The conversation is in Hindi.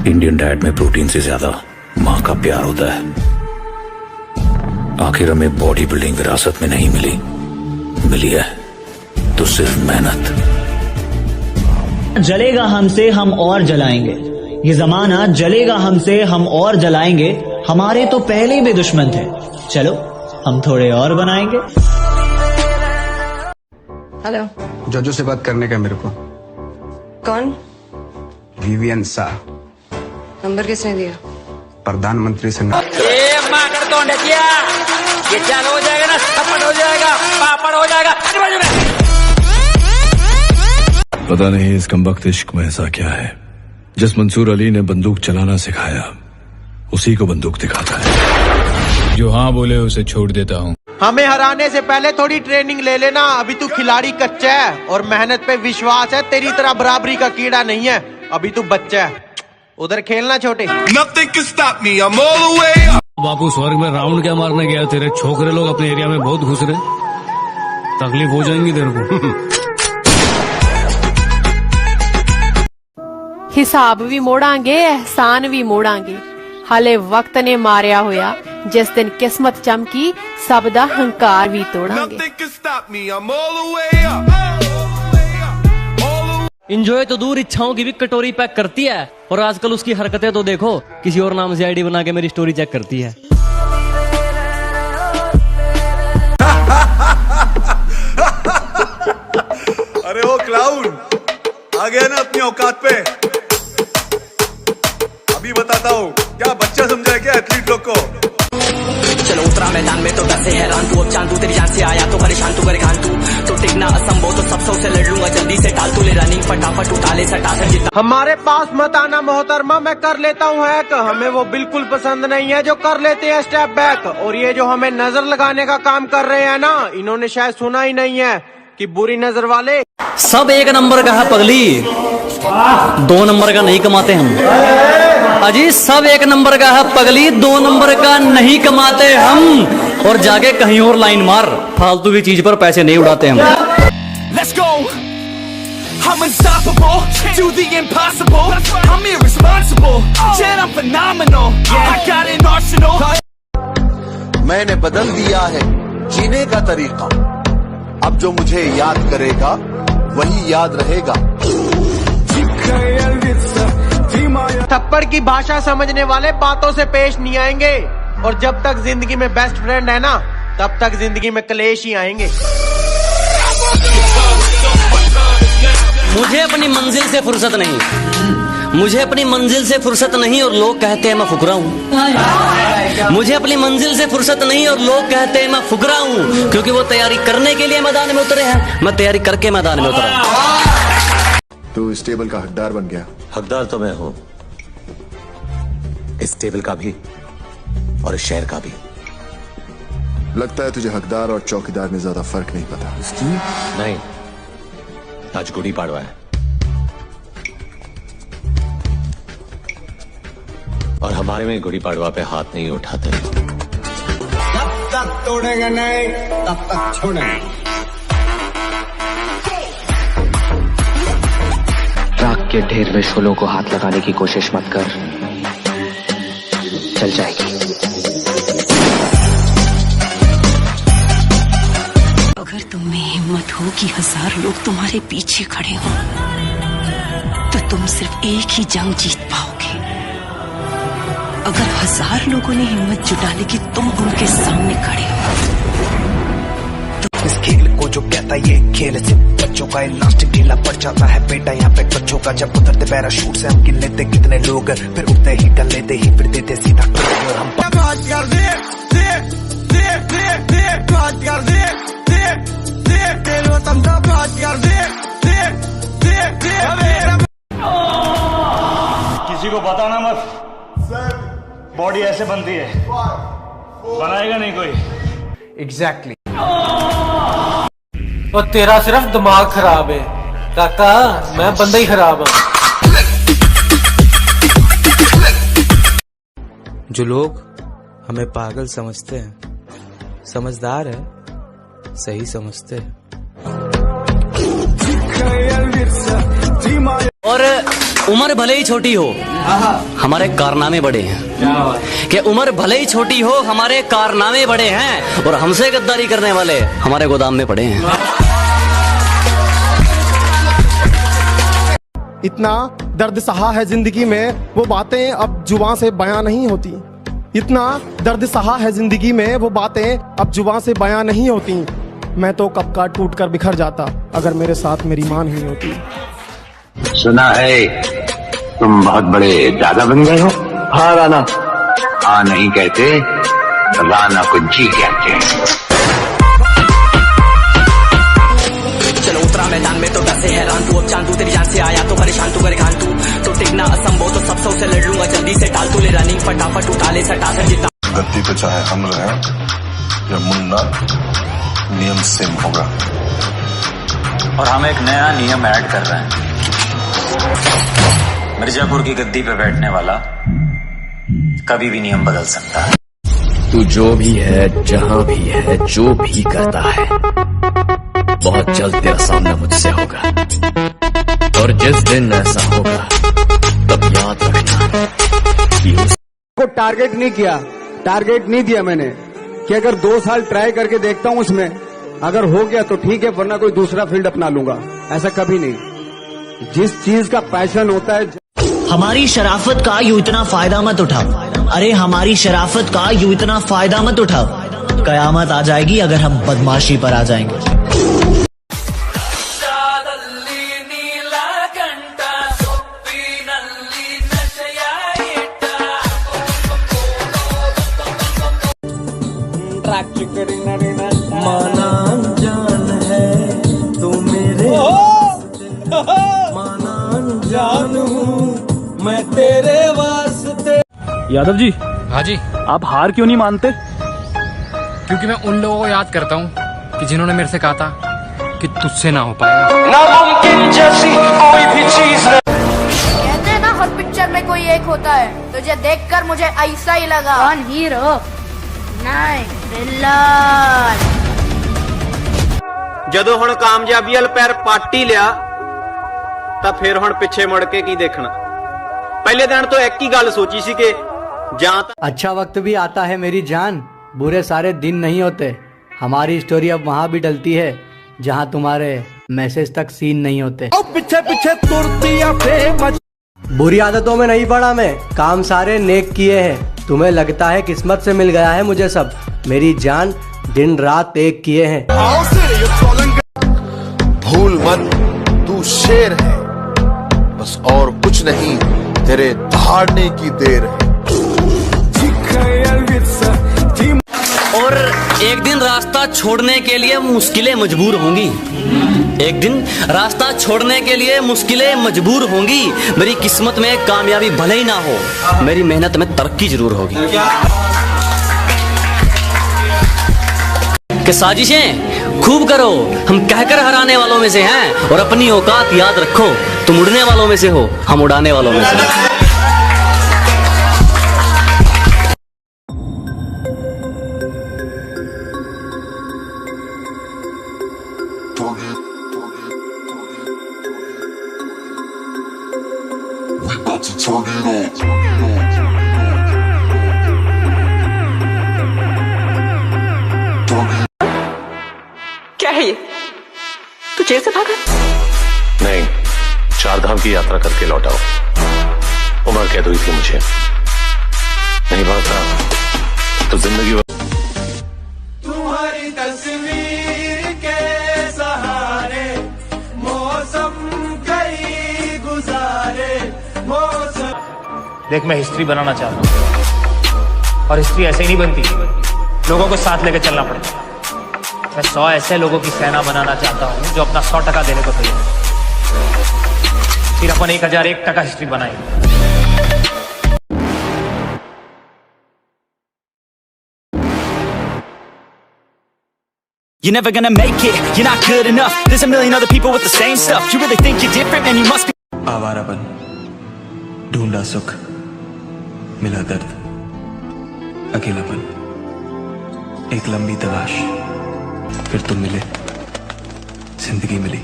इंडियन डाइट में प्रोटीन से ज्यादा माँ का प्यार होता है। आखिर हमें बॉडी बिल्डिंग विरासत में नहीं मिली है तो सिर्फ मेहनत। जलेगा हमसे हम और जलाएंगे, ये जमाना जलेगा हमसे हम और जलाएंगे। हमारे तो पहले भी दुश्मन थे, चलो हम थोड़े और बनाएंगे। हेलो, जोजो से बात करने का मेरे को। कौन? विवियन शाह। नंबर किसने दिया? प्रधानमंत्री से। ये चालू हो जाएगा ना, थप्पड़ हो जाएगा, पापड़ हो जाएगा। पता नहीं इस कमबख्त इश्क में ऐसा क्या है, जिस मंसूर अली ने बंदूक चलाना सिखाया उसी को बंदूक दिखाता है। जो हाँ बोले उसे छोड़ देता हूँ। हमें हराने से पहले थोड़ी ट्रेनिंग ले लेना, अभी तू खिलाड़ी कच्चा है और मेहनत पे विश्वास है। तेरी तरह बराबरी का कीड़ा नहीं है, अभी तू बच्चा है। उधर खेलना छोटे। बापू स्वर्ग में राउंड क्या मारने गया? तेरे छोकरे लोग अपने एरिया में बहुत घुस रहे, तकलीफ हो जाएंगी तेरे को। हिसाब भी मोड़ांगे, एहसान भी मोड़ांगे। हाले वक्त ने मारिया होया, जिस दिन किस्मत चमकी सब दा हंकार भी तोड़ांगे। इंजॉय तो दूर, इच्छाओं की भी कटोरी पैक करती है। और आजकल उसकी हरकतें तो देखो, किसी और नाम से आईडी बना के मेरी स्टोरी चेक करती है। अरे ओ क्लाउन, आ गया ना अपनी औकात पे। अभी बताता हूँ, क्या बच्चा समझा है क्या एथलीट लोग को? चलो उतरा मैदान में तो डर से हैरान तू, अब चांदू तेरी जान से आया तो परेशान तू, करे खान तू तो टिकना असंभव, तो सब से लड़ लूंगा जल्दी से। टाल तू ले रनिंग फटाफट उठा ले सटा से जितना। हमारे पास मत आना मोहतरमा, मैं कर लेता हूँ हैक। हमें वो बिल्कुल पसंद नहीं है जो कर लेते हैं स्टेप बैक। और ये जो हमें नजर लगाने का काम कर रहे हैं ना, इन्होंने शायद सुना ही नहीं है कि बुरी नजर वाले सब एक नंबर का है पगली, 2 नंबर का नहीं कमाते हम। अजी सब एक नंबर का है पगली, 2 नंबर का नहीं कमाते हम। और जाके कहीं और लाइन मार, फालतू की चीज पर पैसे नहीं उड़ाते हम। Let's go. I'm unstoppable, do the impossible. I'm irresponsible, yet I'm phenomenal. I got an arsenal. मैंने बदल दिया है जीने का तरीका, अब जो मुझे याद करेगा वही याद रहेगा। थप्पड़ की भाषा समझने वाले बातों से पेश नहीं आएंगे। और जब तक जिंदगी में बेस्ट फ्रेंड है ना, तब तक जिंदगी में क्लेश ही आएंगे। मुझे अपनी मंजिल से फुर्सत नहीं, मुझे अपनी मंजिल से फुर्सत नहीं और लोग कहते हैं मैं फुकरा हूँ। मुझे अपनी मंजिल से फुर्सत नहीं और लोग कहते हैं मैं फुकरा हूँ, क्योंकि वो तैयारी करने के लिए मैदान में उतरे हैं, मैं तैयारी करके मैदान में उतरा। तू इस टेबल का हकदार बन गया। हकदार तो मैं हूँ, इस टेबल का भी और इस शहर का भी। लगता है तुझे हकदार और चौकीदार में ज्यादा फर्क नहीं पता। नहीं, आज गुड़ी पाड़वा है और हमारे में गुड़ी पाड़वा पे हाथ नहीं उठाते। जब तक तोड़ेंगे नहीं तब तक छोड़ेंगे। राख के ढेर में शोलों को हाथ लगाने की कोशिश मत कर, चल जाएगी। अगर तुम में हिम्मत हो कि 1000 लोग तुम्हारे पीछे खड़े हो, तो तुम सिर्फ एक ही जंग जीत पाओगे। अगर 1000 लोगों ने हिम्मत जुटा ली कि तुम उनके सामने खड़े हो, तो इस खेल को जो कहता है ये खेल से बच्चों का इलास्टिक ढीला पड़ जाता है बेटा यहाँ पे बच्चों का। जब उतरते पैराशूट से हम गिन लेते कितने लोग, फिर उठते ही कर लेते ही फिर देते सीधा और हम किसी को बताना मत, बॉडी ऐसे बनती है, बनाएगा नहीं कोई। एग्जैक्टली। और तेरा सिर्फ दिमाग खराब है काका, मैं बंदा ही खराब हूं। जो लोग हमें पागल समझते हैं, समझदार है, सही समझते हैं। और उम्र भले ही छोटी हो हमारे कारनामे बड़े हैं। कि उम्र भले ही छोटी हो हमारे कारनामे बड़े हैं और हमसे गद्दारी करने वाले हमारे गोदाम में पड़े हैं। इतना दर्द सहा है जिंदगी में वो बातें अब जुबान से बयां नहीं होती। इतना दर्द सहा है जिंदगी में वो बातें अब जुबान से बयां नहीं होती। मैं तो कब का टूट कर बिखर जाता अगर मेरे साथ मेरी मां नहीं होती। सुना है तुम बहुत बड़े दादा बन गए हो। हाँ राणा। हाँ नहीं कहते राणा को जी कहते हैं। चलो उतरा मैदान में तो डर से हैरान तू, अब चांदू तेरी जान से आया तो परेशान तू करे घान तू, तो टिकना असंभव तो सबसे उसे लड़ लूंगा जल्दी से टाल तू ले रनिंग फटाफट उठा ले सटा कर जितना। गद्दी पे चाहे हम रहें या मुन्ना, नियम सेम होगा। और हम एक नया नियम ऐड कर रहे हैं। मिर्जापुर की गद्दी पे बैठने वाला कभी भी नियम बदल सकता है। तू जो भी है, जहां भी है, जो भी करता है, बहुत जल्द तेरा सामना मुझसे होगा। और जिस दिन ऐसा होगा तब याद रखना कि को टारगेट नहीं किया, टारगेट नहीं दिया मैंने कि अगर 2 साल ट्राई करके देखता हूं उसमें अगर हो गया तो ठीक है, वरना कोई दूसरा फील्ड अपना लूंगा। ऐसा कभी नहीं। जिस चीज का पैशन होता है। हमारी शराफत का यूं इतना फायदा मत उठाओ। अरे हमारी शराफत का यूं इतना फायदा मत उठाओ। कयामत आ जाएगी अगर हम बदमाशी पर आ जाएंगे। माना जान है तू मेरे माना जान हूँ मैं तेरे वास्ते। यादव जी। हाँ जी। आप हार क्यों नहीं मानते? क्योंकि मैं उन लोगों को याद करता हूँ कि जिन्होंने मेरे से कहा था कि तुझसे ना हो पाएगा। नामुमकिन जैसी कोई भी चीज कहते हैं ना हर पिक्चर में कोई एक होता है, तुझे देखकर मुझे ऐसा ही लगा। कौन हीरो? नहीं विलन। ਜਦੋਂ ਹੁਣ ਕਾਮਯਾਬੀ ਵਾਲ ਪੈਰ ਪੱਟ ਹੀ ਲਿਆ ਤਾਂ ਫਿਰ ਹੁਣ ਪਿੱਛੇ ਮੁੜ ਕੇ ਕੀ ਦੇਖਣਾ। ਪਹਿਲੇ ਦਿਨ ਤੋਂ ਇੱਕ ਹੀ ਗੱਲ ਸੋਚੀ ਸੀ ਕਿ ਜਾਂ अच्छा वक्त भी आता है मेरी जान, बुरे सारे दिन नहीं होते। हमारी स्टोरी अब वहाँ भी डलती है जहाँ तुम्हारे मैसेज तक सीन नहीं होते। पीछे पीछे तुरती बुरी आदतों में नहीं पड़ा मैं, काम सारे नेक किए हैं। तुम्हें लगता है किस्मत से मिल गया है मुझे सब, मेरी जान दिन रात एक किए हैं। भूल मत तू शेर है, बस और कुछ नहीं, तेरे दहाड़ने की देर है। और एक दिन रास्ता छोड़ने के लिए मुश्किलें मजबूर होंगी। एक दिन रास्ता छोड़ने के लिए मुश्किलें मजबूर होंगी। मेरी किस्मत में कामयाबी भले ही ना हो, मेरी मेहनत में तरक्की जरूर होगी। कि साजिशें खूब करो, हम कहकर हराने वालों में से हैं, और अपनी औकात याद रखो, तुम उड़ने वालों में से हो, हम उड़ाने वालों में से हैं। क्या है ये? तू जेल से भागा? नहीं, 4 धाम की यात्रा करके लौटा हूं। उम्र कैद हुई थी मुझे, नहीं भागता तो जिंदगी तुम्हारी तस्वीर के सहारे मौसम कई गुजारे मौसम। देख, मैं हिस्ट्री बनाना चाहता हूँ, और हिस्ट्री ऐसे ही नहीं बनती, लोगों को साथ लेकर चलना पड़ेगा। मैं 100 ऐसे लोगों की सेना बनाना चाहता हूँ जो अपना 100% देने को तैयार है। फिर अपन 1001% हिस्ट्री बनाएंगे। You're never gonna make it, you're not good enough. There's a million other people with the same stuff. You really think you're different, man, you must be. Awarapan, ढूंढा सुख, मिला दर्द, अकेलापन, एक लंबी तलाश, फिर तुम मिले, जिंदगी मिली।